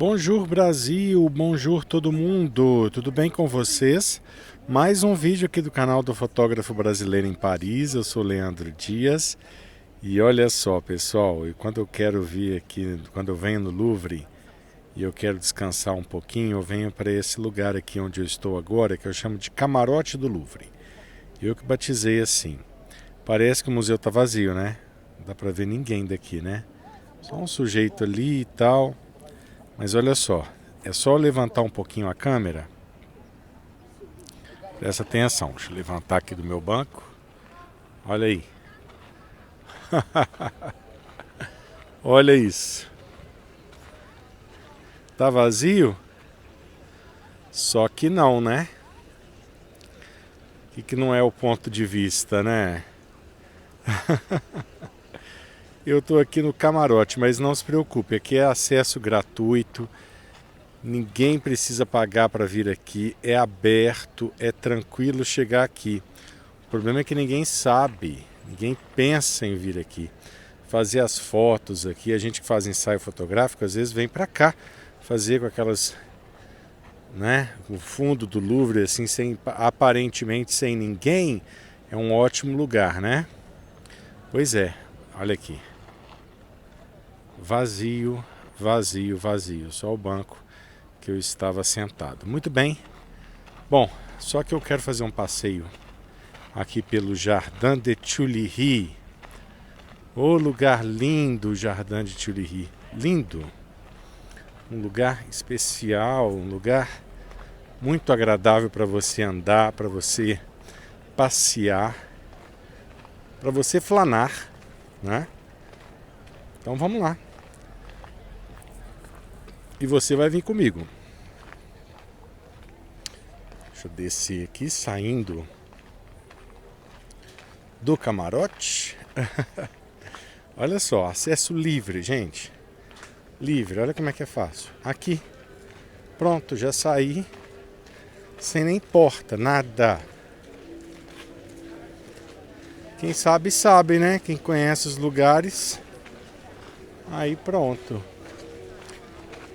Bonjour Brasil, bonjour todo mundo, tudo bem com vocês? Mais um vídeo aqui do canal do fotógrafo brasileiro em Paris, eu sou Leandro Dias e olha só pessoal, e quando eu quero vir aqui, quando eu venho no Louvre e eu quero descansar um pouquinho, eu venho para esse lugar aqui onde eu estou agora, que eu chamo de Camarote do Louvre. Eu que batizei assim. Parece que o museu tá vazio, né? Não dá pra ver ninguém daqui, né? Só um sujeito ali e tal. Mas olha só, é só levantar um pouquinho a câmera. Presta atenção, deixa eu levantar aqui do meu banco. Olha aí. Olha isso. Tá vazio? Só que não, né? Que não é o ponto de vista, né? Eu tô aqui no camarote, mas não se preocupe, aqui é acesso gratuito. Ninguém precisa pagar para vir aqui, é aberto, é tranquilo chegar aqui. O problema é que ninguém sabe, ninguém pensa em vir aqui. Fazer as fotos aqui, a gente que faz ensaio fotográfico, às vezes vem para cá fazer com aquelas, né, o fundo do Louvre assim, aparentemente sem ninguém, é um ótimo lugar, né? Pois é, olha aqui. Vazio, vazio, vazio, só o banco que eu estava sentado. Muito bem. Bom, só que eu quero fazer um passeio aqui pelo Jardin de Tuileries. O lugar lindo, o Jardin de Tuileries. Lindo. Um lugar especial, um lugar muito agradável para você andar, para você passear, para você flanar, né? Então vamos lá. E você vai vir comigo. Deixa eu descer aqui, saindo do camarote. Olha só, acesso livre, gente. Livre, olha como é que é fácil. Aqui, pronto, já saí. Sem nem porta, nada. Quem sabe, sabe, né? Quem conhece os lugares. Aí pronto.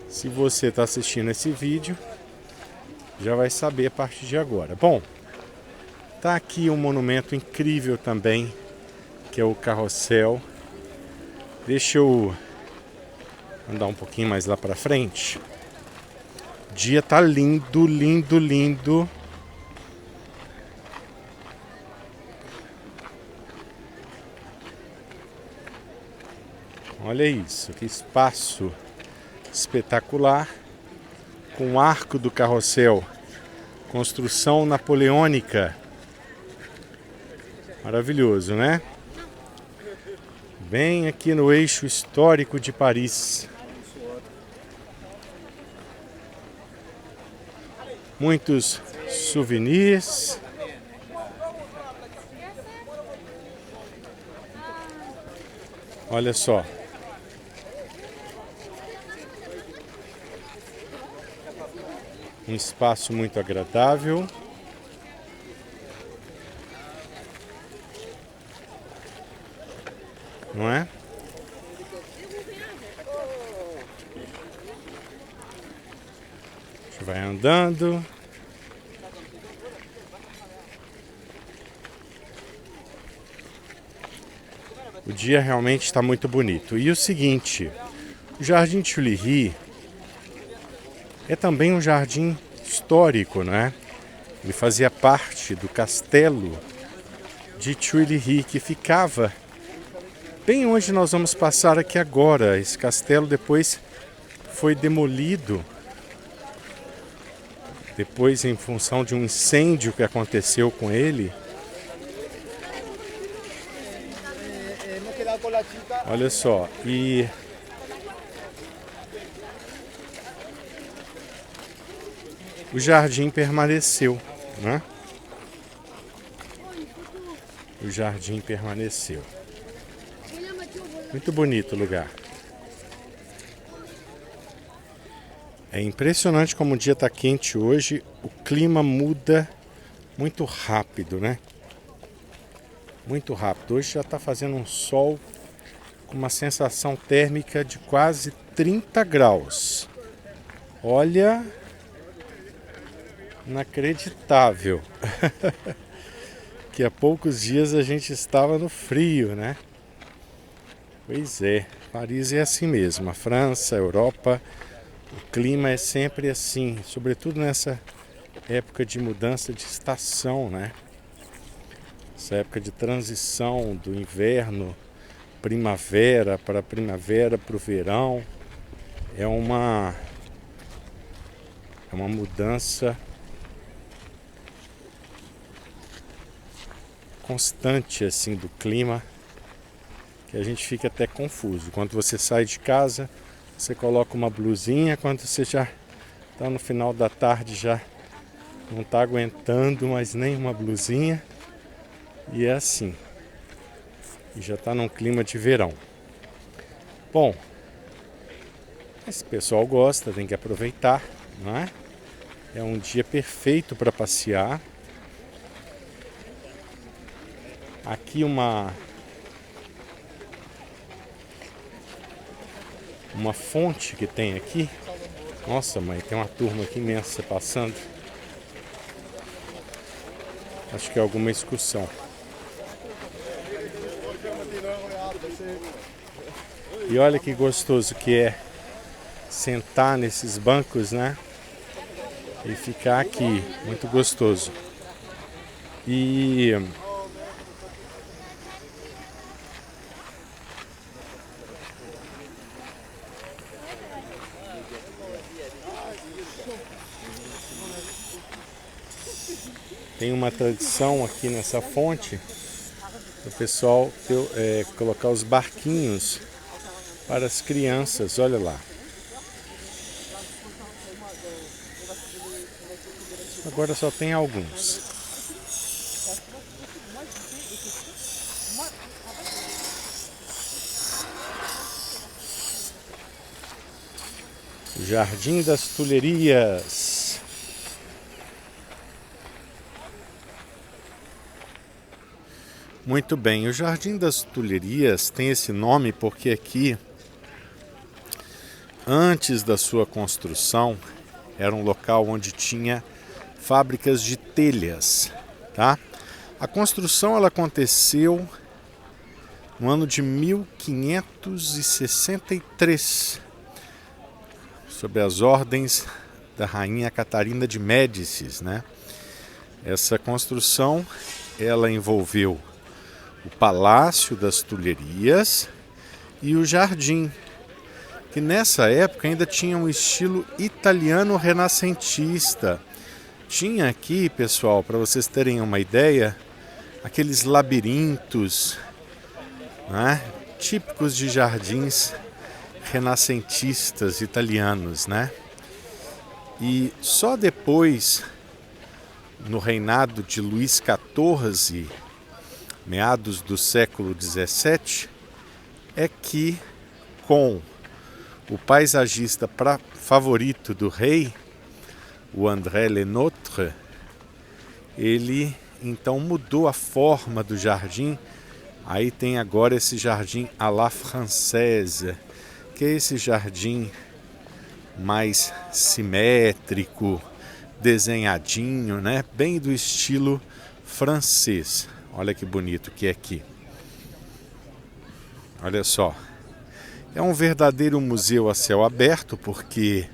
Se você está assistindo esse vídeo, já vai saber a partir de agora. Bom, tá aqui um monumento incrível também, que é o Carrossel. Deixa eu andar um pouquinho mais lá para frente. O dia tá lindo, lindo, lindo. Olha isso, que espaço espetacular, com o arco do Carrossel, construção napoleônica. Maravilhoso, né? Bem aqui no eixo histórico de Paris. Muitos souvenirs. Olha só. Um espaço muito agradável. Não é? A gente vai andando. O dia realmente está muito bonito. E o seguinte, o Jardim Tuileries é também um jardim histórico, né? Ele fazia parte do castelo de Tuileries, que ficava bem onde nós vamos passar aqui agora. Esse castelo depois foi demolido, depois em função de um incêndio que aconteceu com ele. Olha só, e o jardim permaneceu, né? O jardim permaneceu. Muito bonito o lugar. É impressionante como o dia está quente hoje, o clima muda muito rápido, né? Muito rápido. Hoje já está fazendo um sol com uma sensação térmica de quase 30 graus. Olha, inacreditável que há poucos dias a gente estava no frio, né? Pois é, Paris é assim mesmo. A França, a Europa, o clima é sempre assim, sobretudo nessa época de mudança de estação, né? Essa época de transição do inverno, primavera para o verão, é uma mudança constante assim do clima, que a gente fica até confuso. Quando você sai de casa, você coloca uma blusinha, quando você já está no final da tarde já não está aguentando mais nem uma blusinha, e é assim, e já está num clima de verão. Bom, esse pessoal gosta, tem que aproveitar, não é? É um dia perfeito para passear. Aqui uma fonte que tem aqui. Nossa, mãe, tem uma turma aqui imensa passando. Acho que é alguma excursão. E olha que gostoso que é sentar nesses bancos, né? E ficar aqui, muito gostoso. E tem uma tradição aqui nessa fonte do pessoal colocar os barquinhos para as crianças, olha lá. Agora só tem alguns. Jardim das Tulherias. Muito bem, o Jardim das Tulherias tem esse nome porque aqui, antes da sua construção, era um local onde tinha fábricas de telhas, tá? A construção ela aconteceu no ano de 1563, sob as ordens da rainha Catarina de Médicis, né? Essa construção ela envolveu o Palácio das Tulherias e o jardim, que nessa época ainda tinha um estilo italiano renascentista. Tinha aqui, pessoal, para vocês terem uma ideia, aqueles labirintos, né, típicos de jardins renascentistas italianos, né? E só depois, no reinado de Luís XIV, meados do século XVII, é que, com o paisagista favorito do rei, o André Le Nôtre, ele então mudou a forma do jardim. Aí tem agora esse jardim à la française, que é esse jardim mais simétrico, desenhadinho, né? Bem do estilo francês. Olha que bonito que é aqui. Olha só. É um verdadeiro museu a céu aberto, porque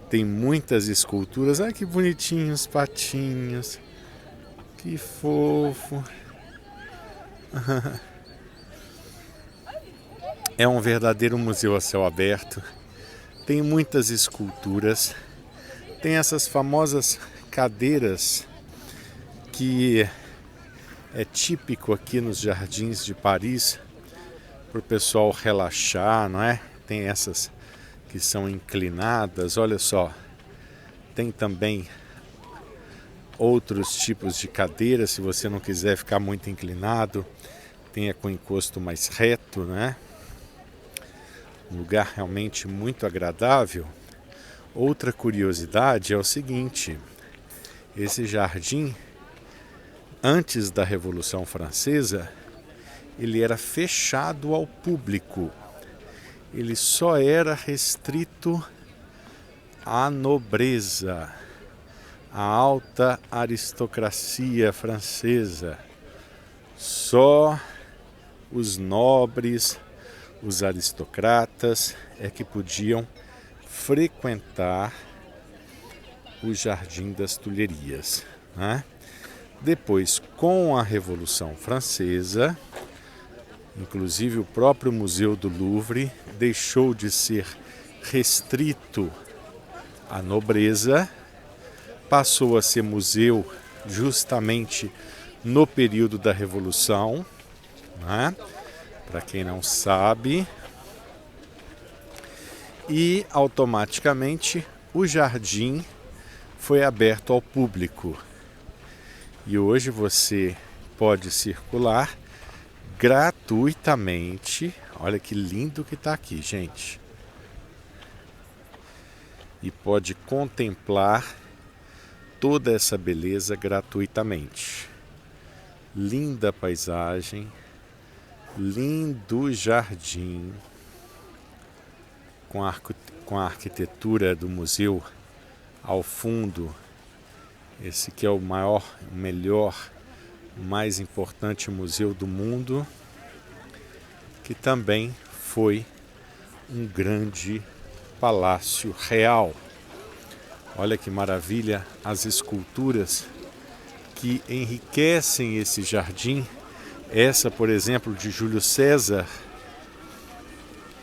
tem muitas esculturas. Ai, que bonitinhos os patinhos. Que fofo. É um verdadeiro museu a céu aberto. Tem muitas esculturas. Tem essas famosas cadeiras que é típico aqui nos jardins de Paris para o pessoal relaxar, não é? Tem essas que são inclinadas, olha só. Tem também outros tipos de cadeiras, se você não quiser ficar muito inclinado, tenha com encosto mais reto, né? Um lugar realmente muito agradável. Outra curiosidade é o seguinte: esse jardim, antes da Revolução Francesa, ele era fechado ao público. Ele só era restrito a nobreza, a alta aristocracia francesa. Só os nobres, os aristocratas é que podiam frequentar o Jardim das Tulherias, né? Depois, com a Revolução Francesa, inclusive o próprio Museu do Louvre deixou de ser restrito à nobreza, passou a ser museu justamente no período da Revolução, né? Para quem não sabe, e automaticamente o jardim foi aberto ao público. E hoje você pode circular gratuitamente. Olha que lindo que está aqui, gente. E pode contemplar toda essa beleza gratuitamente. Linda paisagem, lindo jardim, com a arquitetura do museu ao fundo. Esse que é o maior, o melhor, mais importante museu do mundo, que também foi um grande palácio real. Olha que maravilha as esculturas que enriquecem esse jardim. Essa, por exemplo, de Júlio César,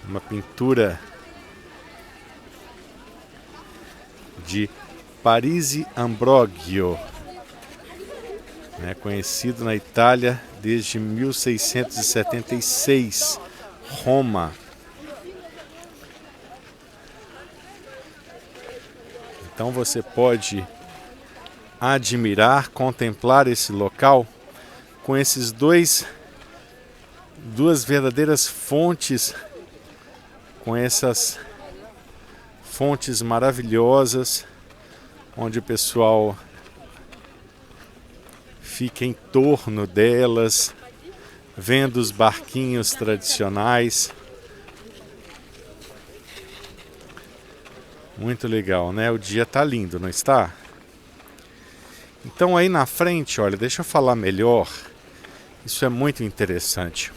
uma pintura de Parisi Ambrogio, né, conhecido na Itália desde 1676, Roma. Então você pode admirar, contemplar esse local com esses duas verdadeiras fontes, com essas fontes maravilhosas, onde o pessoal fica em torno delas, vendo os barquinhos tradicionais. Muito legal, né? O dia tá lindo, não está? Então aí na frente, olha, deixa eu falar melhor. Isso é muito interessante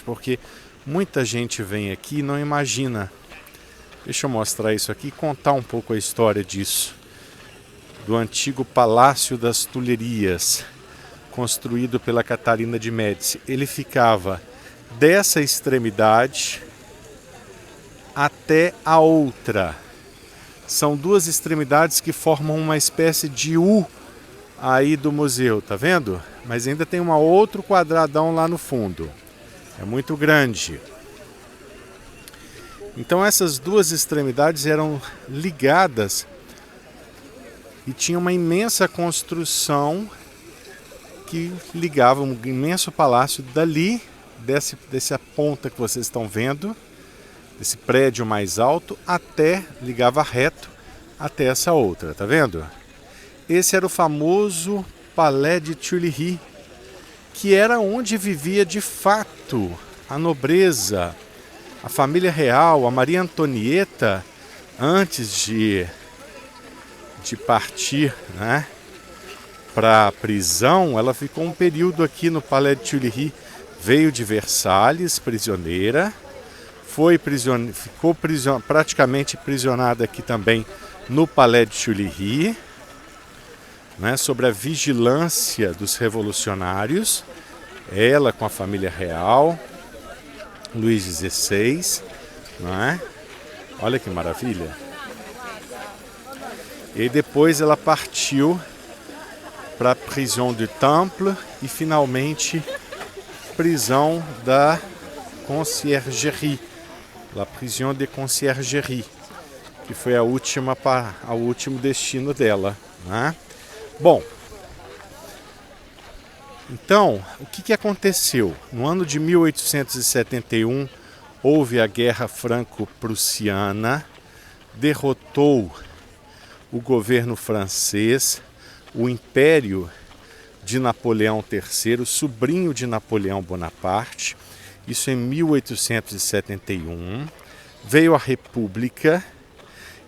porque muita gente vem aqui e não imagina. Deixa eu mostrar isso aqui e contar um pouco a história disso. Do antigo Palácio das Tulherias, construído pela Catarina de Médici. Ele ficava dessa extremidade até a outra. São duas extremidades que formam uma espécie de U aí do museu, tá vendo? Mas ainda tem um outro quadradão lá no fundo. É muito grande. Então essas duas extremidades eram ligadas e tinha uma imensa construção que ligava um imenso palácio dali, dessa ponta que vocês estão vendo, desse prédio mais alto, ligava reto até essa outra, tá vendo? Esse era o famoso Palais de Tuileries, que era onde vivia de fato a nobreza, a família real. A Maria Antonieta, antes de partir, né, para a prisão, ela ficou um período aqui no Palais de Tuileries. Veio de Versalhes, prisioneira, ficou praticamente prisionada aqui também no Palais de Tuileries, né, sobre a vigilância dos revolucionários. Ela com a família real, Luís XVI, né? Olha que maravilha. E depois ela partiu para a Prison du Temple e finalmente prisão da Conciergerie, la Prison de Conciergerie, que foi o último destino dela, né? Bom, então, o que aconteceu? No ano de 1871, houve a Guerra Franco-Prussiana, derrotou o governo francês, o Império de Napoleão III, sobrinho de Napoleão Bonaparte. Isso em 1871. Veio a República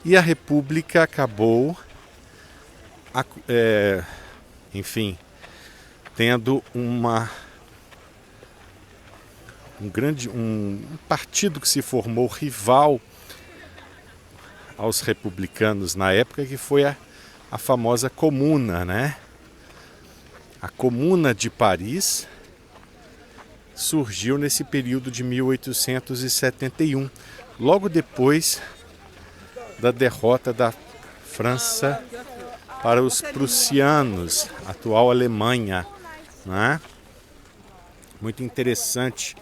e a República acabou, enfim, tendo um partido que se formou rival aos republicanos na época, que foi a famosa Comuna, né? A Comuna de Paris surgiu nesse período de 1871, logo depois da derrota da França para os prussianos, atual Alemanha, né? Muito interessante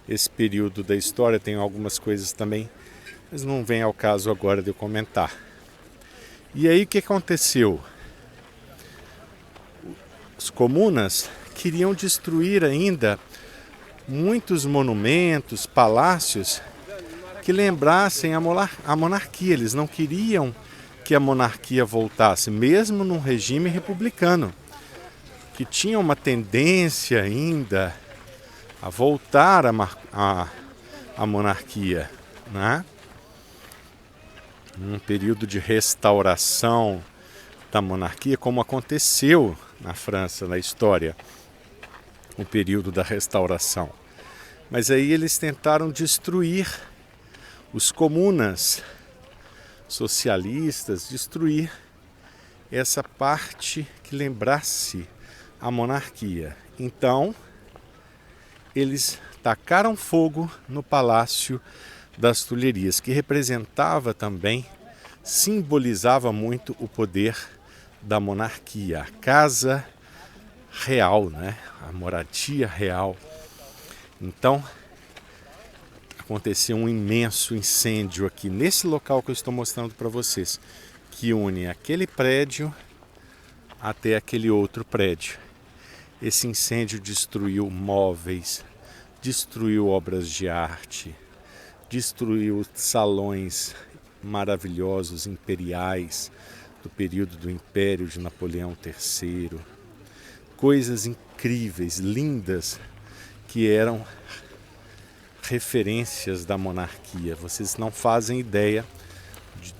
esse período da história, tem algumas coisas também, mas não vem ao caso agora de eu comentar. E aí o que aconteceu? Os comunas queriam destruir ainda muitos monumentos, palácios que lembrassem a monarquia. Eles não queriam que a monarquia voltasse, mesmo num regime republicano, que tinha uma tendência ainda a voltar a monarquia, né? Num período de restauração da monarquia, como aconteceu na França, na história, o período da restauração. Mas aí eles tentaram destruir os comunas socialistas, destruir essa parte que lembrasse a monarquia. Então, eles tacaram fogo no Palácio das Tulherias, que representava também, simbolizava muito o poder da monarquia, a casa real, né? A moradia real. Então, aconteceu um imenso incêndio aqui nesse local que eu estou mostrando para vocês, que une aquele prédio até aquele outro prédio. Esse incêndio destruiu móveis, destruiu obras de arte, destruiu salões maravilhosos, imperiais, do período do Império de Napoleão III. Coisas incríveis, lindas, que eram referências da monarquia. Vocês não fazem ideia de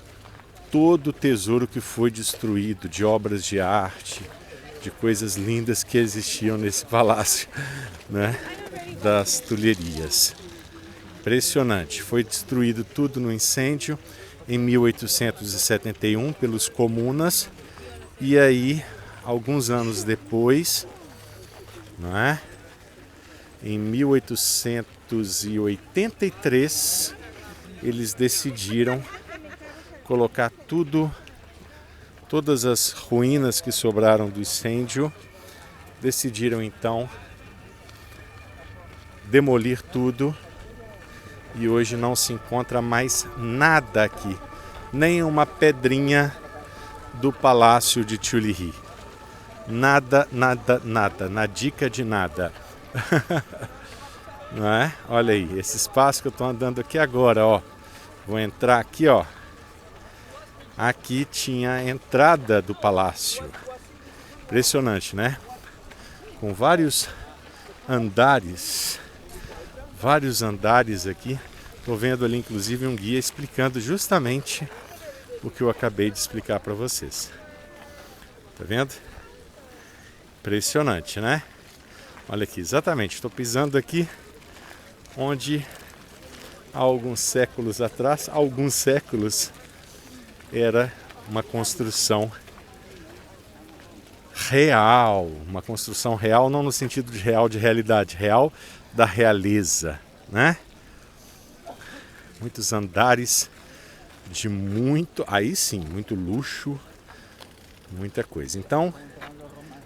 todo o tesouro que foi destruído, de obras de arte, de coisas lindas que existiam nesse palácio, né, das Tulherias. Impressionante. Foi destruído tudo no incêndio em 1871 pelos comunas, e aí, alguns anos depois, não é? Em 1883, eles decidiram colocar todas as ruínas que sobraram do incêndio, decidiram então demolir tudo, e hoje não se encontra mais nada aqui, nem uma pedrinha do Palácio de Tuileries. Nada, nada, nada, na dica de nada. Não é? Olha aí, esse espaço que eu estou andando aqui agora, ó. Vou entrar aqui, ó. Aqui tinha a entrada do palácio. Impressionante, né? Com vários andares aqui. Estou vendo ali inclusive um guia explicando justamente o que eu acabei de explicar para vocês. Tá vendo? Impressionante, né? Olha aqui, exatamente, estou pisando aqui onde há alguns séculos atrás, era uma construção real, não no sentido de real de realidade, real da realeza, né? Muitos andares de muito luxo, muita coisa. Então,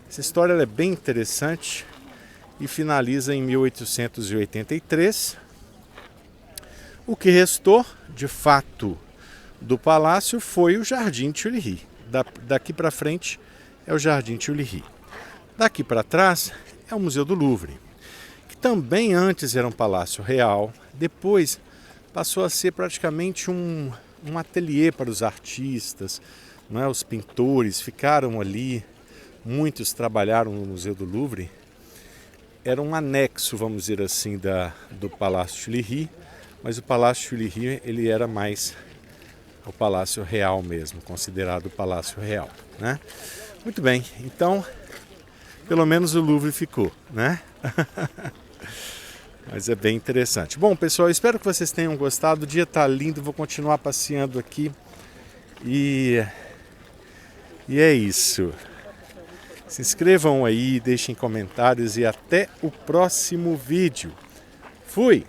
essa história é bem interessante e finaliza em 1883. O que restou, de fato, do palácio foi o Jardim Tuileries. Daqui para frente é o Jardim Tuileries. Daqui para trás é o Museu do Louvre, que também antes era um palácio real, depois passou a ser praticamente um ateliê para os artistas, não é? Os pintores ficaram ali, muitos trabalharam no Museu do Louvre. Era um anexo, vamos dizer assim, do Palácio Tuileries, mas o Palácio Tuileries ele era mais o Palácio Real mesmo, considerado o Palácio Real, né? Muito bem, então, pelo menos o Louvre ficou, né? Mas é bem interessante. Bom, pessoal, espero que vocês tenham gostado. O dia tá lindo, vou continuar passeando aqui. E é isso. Se inscrevam aí, deixem comentários e até o próximo vídeo. Fui!